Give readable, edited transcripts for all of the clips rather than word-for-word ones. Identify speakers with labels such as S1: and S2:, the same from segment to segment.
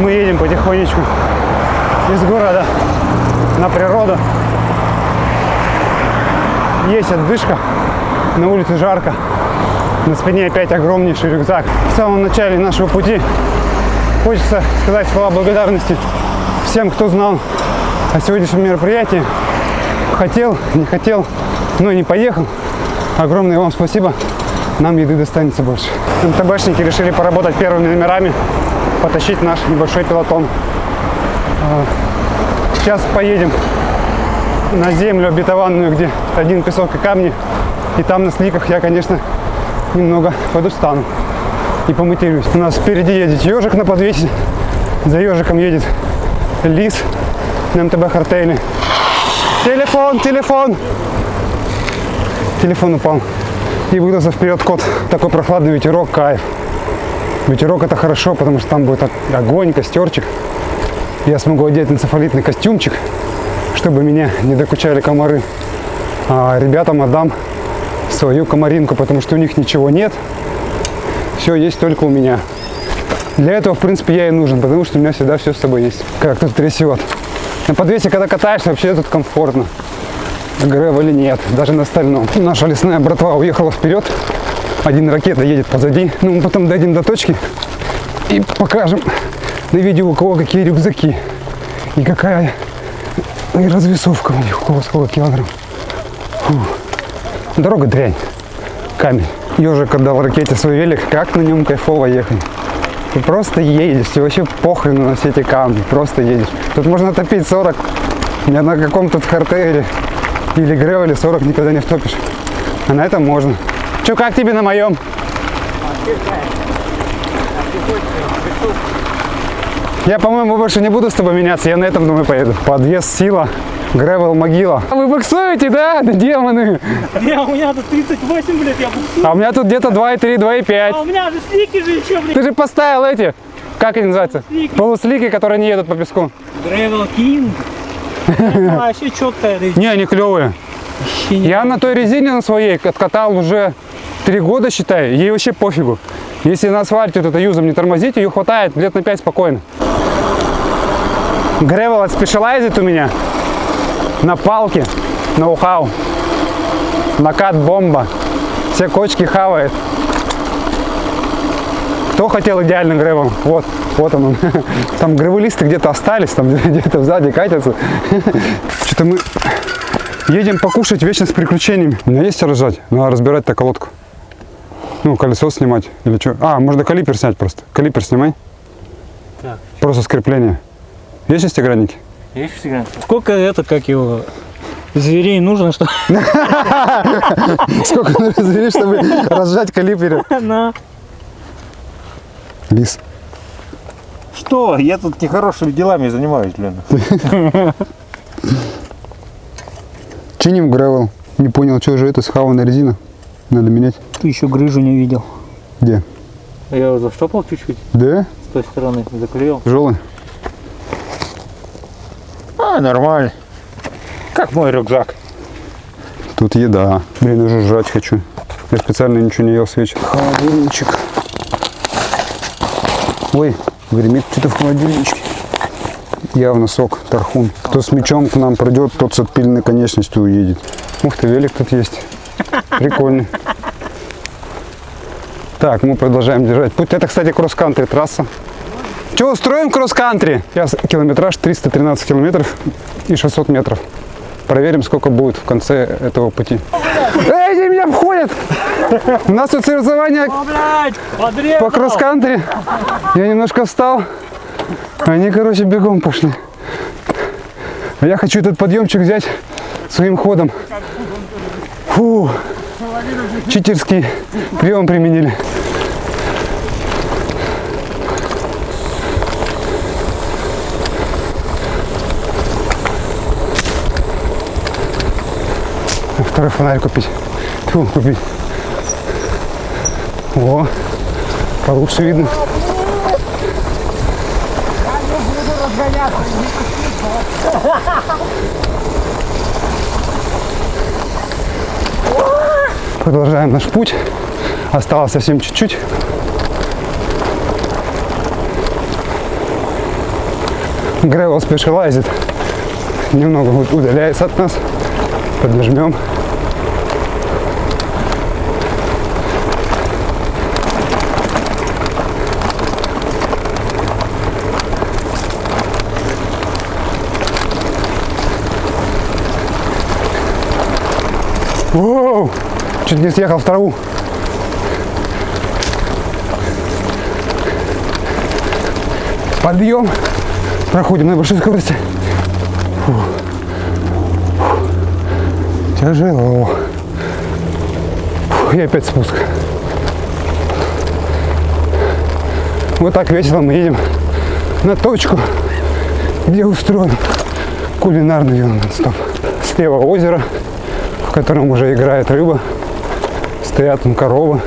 S1: Мы едем потихонечку из города на природу. Есть отдышка, на улице жарко, на спине опять огромнейший рюкзак. В самом начале нашего пути хочется сказать слова благодарности всем, кто знал о сегодняшнем мероприятии. Хотел, не хотел, но не поехал. Огромное вам спасибо. Нам еды достанется больше. МТБшники решили поработать первыми номерами, потащить наш небольшой пелотон. Сейчас поедем на землю обетованную, где один песок и камни. И там на сликах я, конечно, немного подустану и поматерюсь. У нас впереди едет ежик на подвесе. За ежиком едет лис на МТБ Хартейле. Телефон! Телефон упал. И выдался вперед кот. Такой прохладный ветерок, кайф. Ветерок — это хорошо, потому что там будет огонь, костерчик. Я смогу одеть энцефалитный костюмчик, чтобы меня не докучали комары. А ребятам отдам свою комаринку, потому что у них ничего нет. Все есть только у меня. Для этого, в принципе, я и нужен, потому что у меня всегда все с собой есть. Как тут трясет. На подвесе, когда катаешься, вообще тут комфортно. Гревели нет, даже на стальном. Наша лесная братва уехала вперед. Один ракета едет позади. Ну, мы потом дойдем до точки и покажем на видео, у кого какие рюкзаки. И какая и развесовка у них, у кого сколько килограмм. Фу. Дорога дрянь. Камень. Ежик отдал в ракете свой велик. Как на нем кайфово ехать. Ты просто едешь, тебе вообще похрен на все эти камни. Просто едешь. Тут можно топить 40. Ни на каком-то хартейле или гревеле 40 никогда не втопишь. А на этом можно. Че, как тебе на моем? Я, по-моему, больше не буду с тобой меняться. Я на этом, думаю, поеду. Подъезд сила. Гревел могила. А вы буксуете, да? Демоны.
S2: Не, у меня тут 38, блядь, я буксую.
S1: А у меня тут где-то 2,3, 2,5.
S2: А у меня же слики же еще, блядь.
S1: Ты же поставил эти, как они называются?
S2: Полуслики.
S1: Полуслики, которые не едут по песку.
S2: Gravel King. Вообще четкая резина.
S1: Не, они клевые. Я на той резине на своей откатал уже 3 года, считай. Ей вообще пофигу. Если на асфальте вот это юзом не тормозить, ее хватает лет на 5 спокойно. Gravel от Specialized у меня. На палке. Ноу-хау. Накат бомба. Все кочки хавает. Кто хотел идеальный гревел? Вот он. Там гревелисты где-то остались, там где-то сзади катятся. Что-то мы едем покушать вечно с приключениями. У меня есть рожать, надо разбирать-то колодку. Ну, колесо снимать или что. А, можно калипер снять просто. Калипер снимай.
S2: Так.
S1: Просто скрепление. Есть шестигранники?
S2: Есть всегда. Сколько это, как его, зверей нужно, что...
S1: Сколько нужно зверей, чтобы разжать калипере?
S2: На.
S1: Лис.
S3: Что? Я тут нехорошими делами занимаюсь, Лена.
S1: Чиним гревел. Не понял, что же это, схаванная резина. Надо менять.
S2: Ты еще грыжу не видел.
S1: Где?
S2: Я его заштопал чуть-чуть,
S1: Да?
S2: с той стороны заклеил.
S1: Тяжелый?
S3: А, нормально. Как мой рюкзак.
S1: Тут еда. Блин, уже жрать хочу. Я специально ничего не ел с вечера. Холодильничек. Ой, гремит что-то в холодильничке. Явно сок, тархун. Кто с мечом к нам придет, тот с отпиленной конечностью уедет. Ух ты, велик тут есть. Прикольный. Так, мы продолжаем держать путь. Это, кстати, кросс-кантри трасса. Че, устроим кросс-кантри? Сейчас километраж 313 километров и 600 метров. Проверим, сколько будет в конце этого пути. Эй, они меня обходят! У нас тут соревнования по кросс-кантри. Я немножко встал. Они, короче, бегом пошли. А я хочу этот подъемчик взять своим ходом. Фу, читерский прием применили. Второй фонарь купить. Фу, купить. О, получше видно. Продолжаем наш путь. Осталось совсем чуть-чуть. Гревел спешилайзит. Немного удаляется от нас. Поднажмем. Воу! Чуть не съехал в траву. Подъем. Проходим на большой скорости. Фу. Тяжело. Фу. И опять спуск. Вот так весело мы едем на точку, где устроен кулинарный велонон-стоп. Слева озеро, в котором уже играет рыба. Стоят там коровы.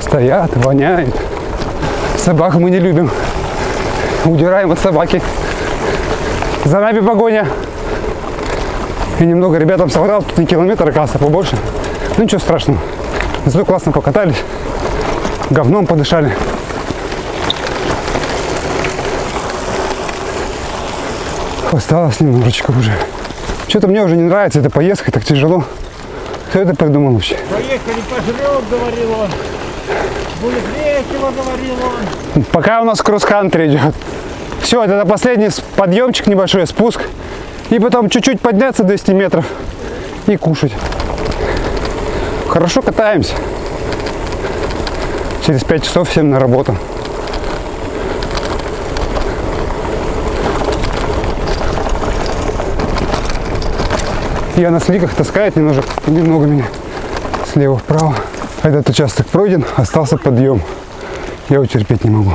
S1: Стоят, воняет. Собак мы не любим. Удираем от собаки. За нами погоня. И немного ребятам соврал, тут не километр, оказывается, побольше. Ну ничего страшного. Зато классно покатались. Говном подышали. Осталось немножечко уже. Что-то мне уже не нравится эта поездка, так тяжело. Кто это придумал вообще?
S2: Поехали, пожрём, говорил он. Будет весело, говорил он.
S1: Пока у нас кросс-кантри идет. Все, это последний подъемчик небольшой, спуск. И потом чуть-чуть подняться 200 метров и кушать. Хорошо катаемся. Через 5 часов всем на работу. Я на сликах таскает немного меня слева вправо. Этот участок пройден, остался подъем. Я его терпеть не могу.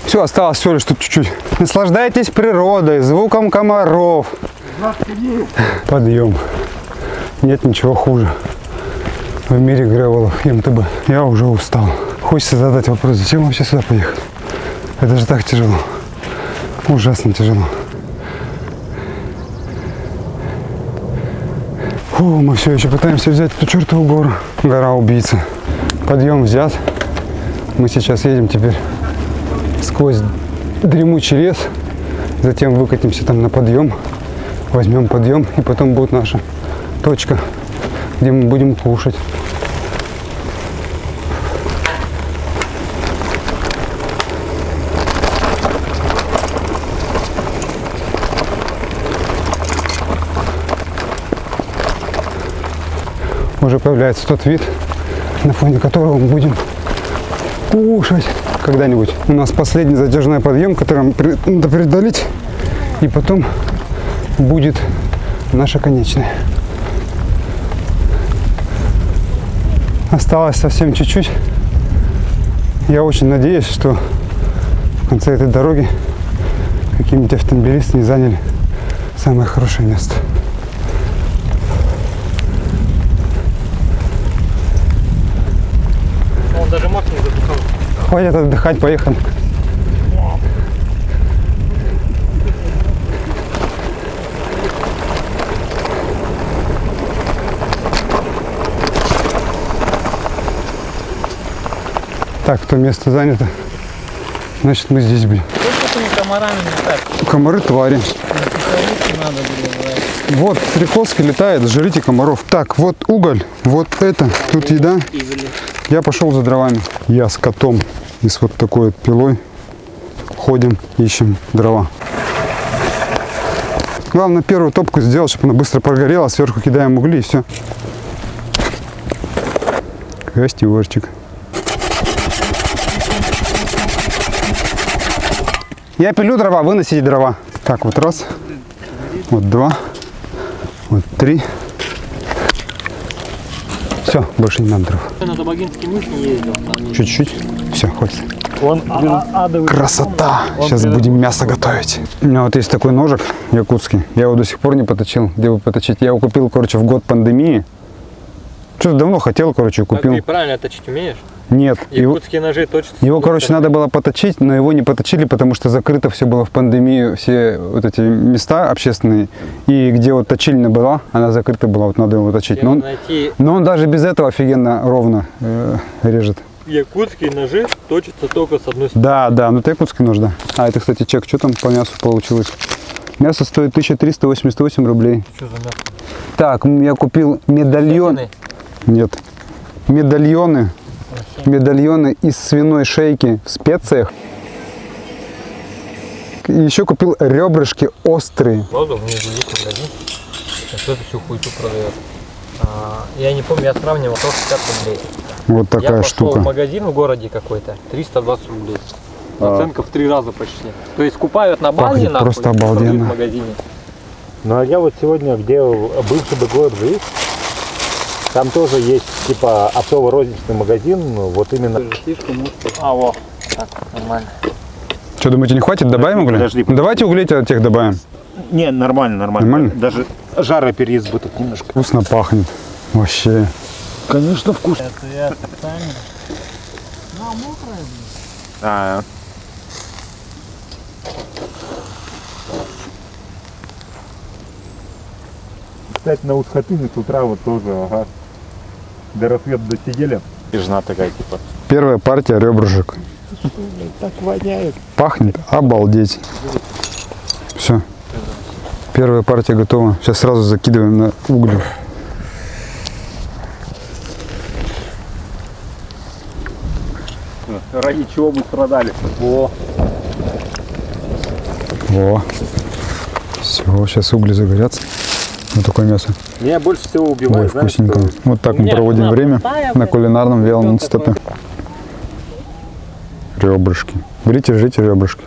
S1: Все, осталось всего лишь тут чуть-чуть. Наслаждайтесь природой, звуком комаров. Подъем. Нет ничего хуже в мире гревелов и МТБ. Я уже устал. Хочется задать вопрос, зачем вообще сюда поехать? Это же так тяжело. Ужасно тяжело. Фу, мы все еще пытаемся взять эту чертову гору. Гора убийца. Подъем взят. Мы сейчас едем теперь сквозь дремучий лес. Затем выкатимся там на подъем. Возьмем подъем, и потом будет наша точка, где мы будем кушать. Уже появляется тот вид, на фоне которого мы будем кушать когда-нибудь. У нас последний затяжной подъем, который надо преодолеть, и потом будет наша конечная. Осталось совсем чуть-чуть. Я очень надеюсь, что в конце этой дороги какие-нибудь автомобилисты не заняли самое хорошее место.
S2: Он даже мах не запихал.
S1: Хватит отдыхать, поехали. Так, то место занято. Значит, мы здесь будем.
S2: Что с этими комарами не так?
S1: Комары твари.
S2: Надо было брать.
S1: Вот, Стрекозский летает, жрите комаров. Так, вот уголь, вот это, тут еда. Я пошел за дровами. Я с котом и с вот такой вот пилой ходим, ищем дрова. Главное первую топку сделать, чтобы она быстро прогорела, сверху кидаем угли и все. Костюрчик. Я пилю дрова, вы носите дрова. Так, вот раз, вот два, вот три. Все, больше не надо дров.
S2: На Табагинский мыс не ездил.
S1: Чуть-чуть. Все, хватит.
S2: Он адовый.
S1: Красота! Сейчас будем мясо готовить. У меня вот есть такой ножик якутский. Я его до сих пор не поточил. Где бы поточить? Я его купил, короче, в год пандемии. Что-то давно хотел, короче,
S2: А
S1: купил.
S2: ты правильно точить умеешь?
S1: Нет.
S2: Якутские ножи точат.
S1: Его, короче, надо было поточить, но его не поточили, потому что закрыто все было в пандемию, все вот эти места общественные. И где вот точильня была, она закрыта была, вот надо его точить. Но он даже без этого офигенно ровно режет.
S4: Якутские ножи точатся только с одной стороны.
S1: Да, да, ну это якутский нож, да. А это, кстати, чек, что там по мясу получилось? Мясо стоит 1388 рублей.
S4: Что за мясо?
S1: Так, я купил медальон. Нет. Медальоны. Медальоны из свиной шейки в специях. И еще купил ребрышки острые.
S4: Правда, у меня здесь есть магазин, что эту всю хуйту продает. Я не помню, я сравнивал 160 рублей.
S1: Вот
S4: Я
S1: такая
S4: пошел
S1: штука.
S4: в магазин в городе какой-то, 320 рублей. Наценка в 3 раза почти. То есть купают на базе,
S1: Пахнет
S4: нахуй,
S1: просто
S4: продают
S1: обалденно.
S4: в магазине.
S3: Ну а я вот сегодня, где бывший Бэглэб жив, там тоже есть типа оптово-розничный магазин, вот именно.
S4: А, во. Так, нормально.
S1: Что, думаете, не хватит? Добавим угля?
S3: Подожди.
S1: Ну, давайте углей тех добавим.
S3: Не, нормально, нормально.
S1: Нормально?
S3: Даже жаропереизбыток немножко.
S1: Вкусно пахнет. Вообще.
S3: Конечно, вкусно.
S2: Это я специально. Ну, мокрая, блин.
S3: А, кстати, на Усхотыне с утра вот тоже, ага, до рассвета досидели. И жена такая, типа,
S1: Первая партия ребрышек.
S3: так воняет.
S1: Пахнет обалдеть. Все. Первая партия готова. Сейчас сразу закидываем на угли.
S3: Ради чего мы страдали? О,
S1: Во. Все, сейчас угли загорятся. Вот такое мясо.
S3: меня больше всего
S1: Ой,
S3: убивает, знаешь,
S1: вкусненько.
S3: что
S1: Вот так мы
S4: меня
S1: проводим
S4: жена
S1: время
S4: простая,
S1: на
S4: блядь.
S1: кулинарном вялом
S4: Ребёнок
S1: стопе. Ребрышки. Берите, жрите ребрышки.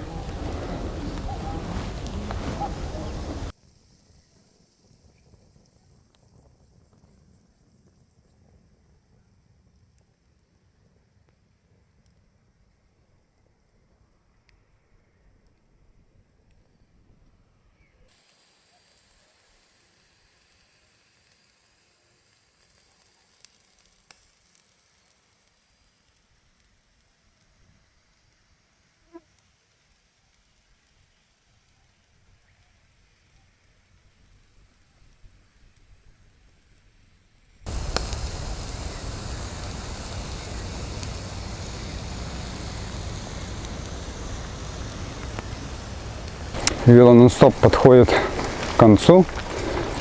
S1: Вело нон-стоп подходит к концу.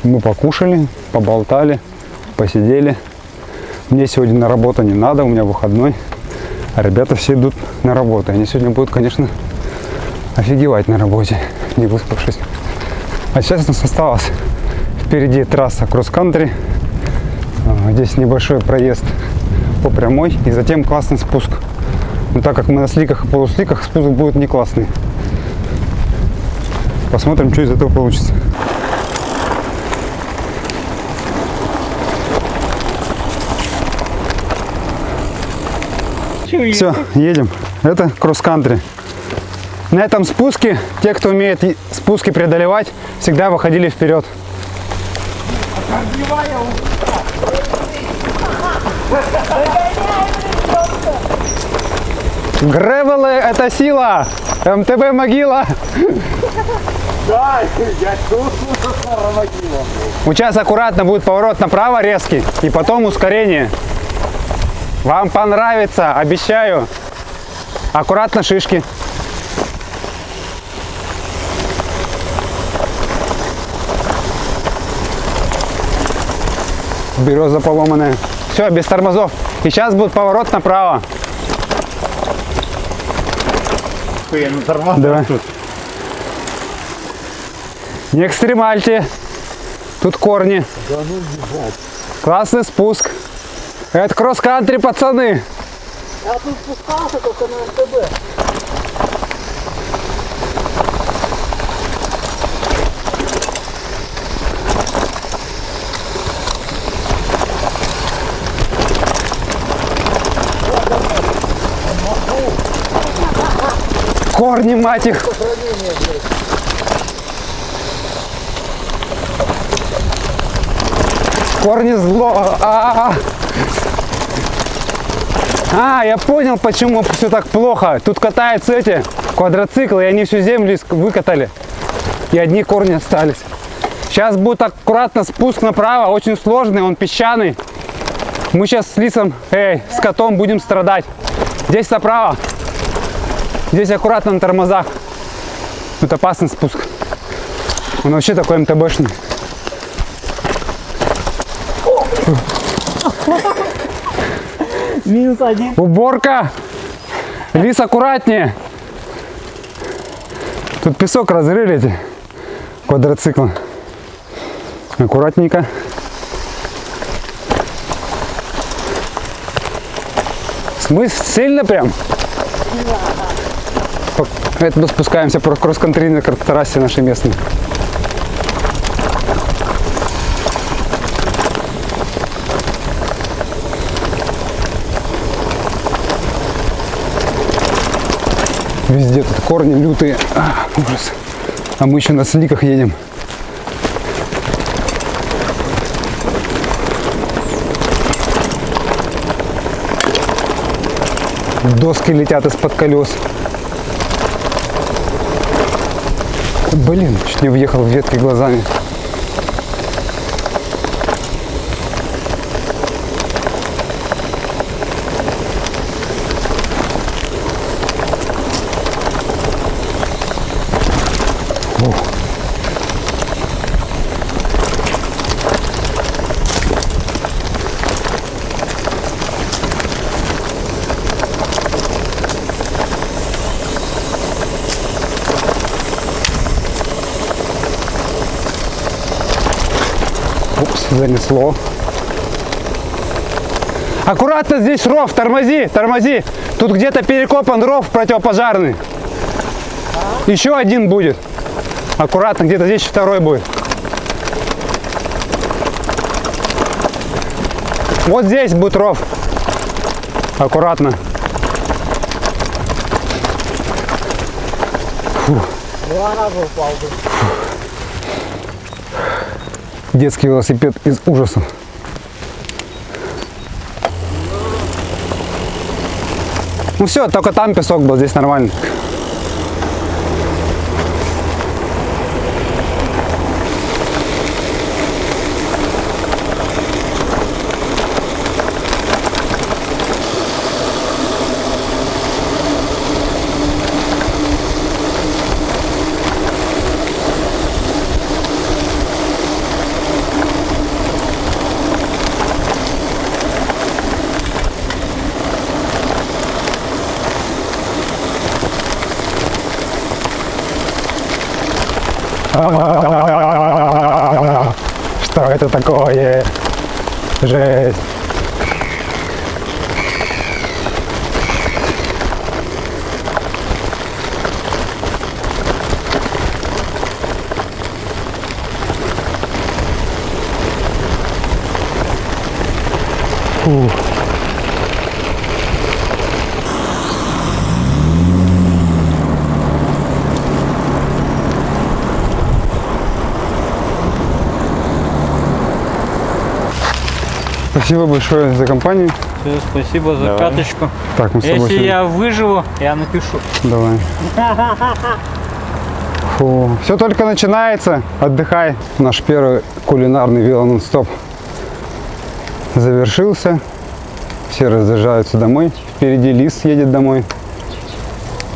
S1: Мы покушали, поболтали, посидели. Мне сегодня на работу не надо, у меня выходной. А ребята все идут на работу. Они сегодня будут, конечно, офигевать на работе, не выспавшись. А сейчас у нас осталось впереди трасса кросс-кантри. Здесь небольшой проезд по прямой и затем классный спуск. Но так как мы на сликах и полусликах, спуск будет не классный. Посмотрим, что из этого получится. Все, едем. Это кросс-кантри. На этом спуске те, кто умеет спуски преодолевать, всегда выходили вперед. Гревелы – это сила! МТБ могила!
S3: Да, я чувствую, что могила.
S1: Сейчас аккуратно будет поворот направо резкий и потом ускорение. Вам понравится, обещаю. Аккуратно шишки. Береза поломанная. Все, без тормозов. И сейчас будет поворот направо.
S3: Я на тормозах
S1: Давай.
S3: тут.
S1: Не экстремальте. Тут корни. Классный спуск. Это кросс-кантри, пацаны.
S2: Я тут спускался только на МТБ.
S1: Корни, мать их. Корни зло. Я понял, почему все так плохо. Тут катаются эти квадроциклы, и они всю землю выкатали. И одни корни остались. Сейчас будет аккуратно спуск направо, очень сложный, он песчаный. Мы сейчас с Лисом, с котом будем страдать. Здесь направо. Здесь аккуратно на тормозах. Тут опасный спуск. Он вообще такой МТБшный.
S2: -1.
S1: Уборка! Лис, аккуратнее! Тут песок разрыли эти квадроциклы. Аккуратненько. Смысл сильно прям? Это мы спускаемся по кросс-контрийной трассе нашей местной. Везде тут корни лютые. Ужас. А мы еще на сликах едем. Доски летят из-под колес. Блин, чуть не въехал в ветки глазами. Упс, занесло. Аккуратно, здесь ров, тормози, тормози. Тут где-то перекопан ров противопожарный. Еще один будет. Аккуратно, где-то здесь второй будет. Вот здесь будет ров. Аккуратно. Фу.
S2: 2 раза упал бы.
S1: Детский велосипед из ужасов. Ну все, только там песок был, здесь нормально. Что это такое? Жесть. Фу. Спасибо большое за компанию.
S4: Все, спасибо за
S3: Давай.
S4: каточку.
S1: Так, мы с тобой
S4: Если
S1: сегодня-
S4: я выживу, я напишу.
S1: Давай. Фу. Все только начинается. Отдыхай. Наш первый кулинарный велонон-стоп завершился. Все разъезжаются домой. Впереди Лис едет домой.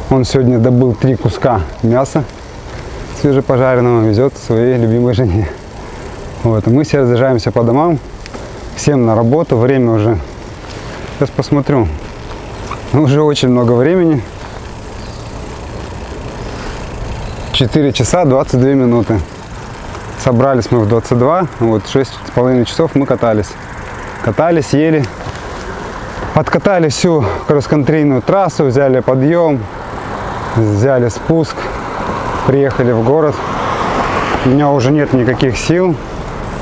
S1: Он сегодня добыл 3 куска мяса свежепожаренного, везет своей любимой жене. Вот. И мы все разъезжаемся по домам. Всем на работу. Время уже... Сейчас посмотрю. Уже очень много времени. 4 часа 22 минуты. Собрались мы в 22. Вот 6,5 часов мы катались. Катались, ели. Откатали всю кросс-контрийную трассу. Взяли подъем. Взяли спуск. Приехали в город. У меня уже нет никаких сил.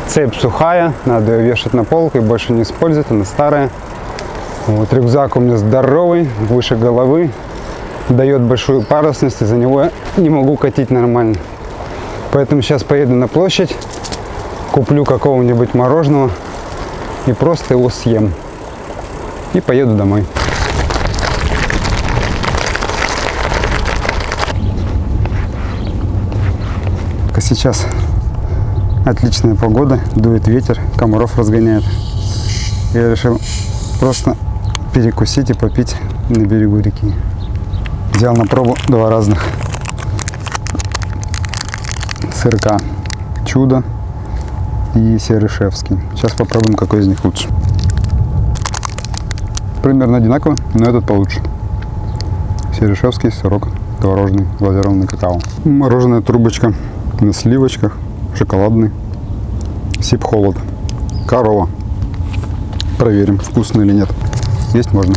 S1: Цепь сухая. Надо ее вешать на полку и больше не использовать. Она старая. Вот рюкзак у меня здоровый. Выше головы. Дает большую парусность, из-за него я не могу катить нормально. Поэтому сейчас поеду на площадь, куплю какого-нибудь мороженого и просто его съем. И поеду домой. Сейчас отличная погода, дует ветер, комаров разгоняет. Я решил просто перекусить и попить на берегу реки. Взял на пробу два разных сырка. Чудо и Серышевский. Сейчас попробуем, какой из них лучше. Примерно одинаково, но этот получше. Серышевский сырок творожный, глазированный какао. Мороженая трубочка на сливочках, шоколадный. Сип холод. Корова. Проверим, вкусно или нет. Есть можно.